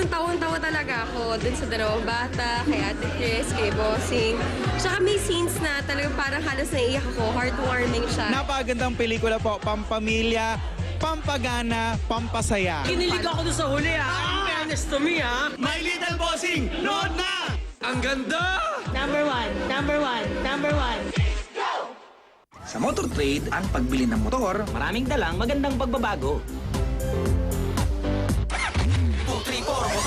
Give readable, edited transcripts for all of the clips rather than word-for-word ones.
tawang-tawa talaga ako dun sa dalawang bata, kay Ate Chris, kay Bossing. Tsaka may scenes na talagang parang halos naiiyak ako. Heartwarming siya. Napakagandang pelikula po, pampamilya, pampagana, pampasaya. Kinilig ako doon sa huli In fairness to me My Little Bossing, nood na! Ang ganda! Number one. Sa Motor Trade, ang pagbili ng motor, maraming dalang magandang pagbabago.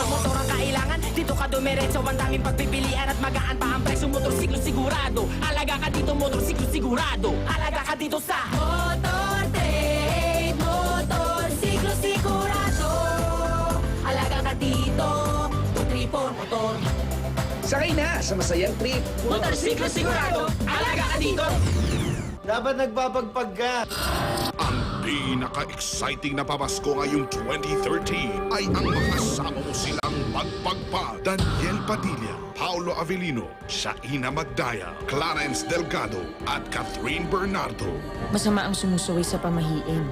Motor ang kailangan, dito ka dumiretso. Ang daming pagpipilian at magaan pa ang presyo. Motorsiklo sigurado, alaga ka dito. Motorsiklo sigurado, alaga ka dito sa Motor Trade. Motorsiklo sigurado, alaga ka dito. 234 motor. Sakay na sa masayang trip. Motorsiklo sigurado, alaga ka dito. Dapat nagpapagpag ka. Ang pinaka-exciting na pamasko ngayong 2013 ay ang makasama mo silang magpagpa. Daniel Padilla, Paulo Avellino, Shaina Magdaya, Clarence Delgado at Catherine Bernardo. Masama ang sumusuway sa pamahiin.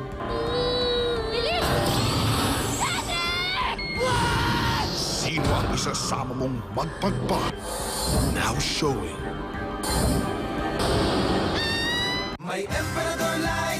Sino ang isasama mong magpagpa? Now showing. May Emperador Light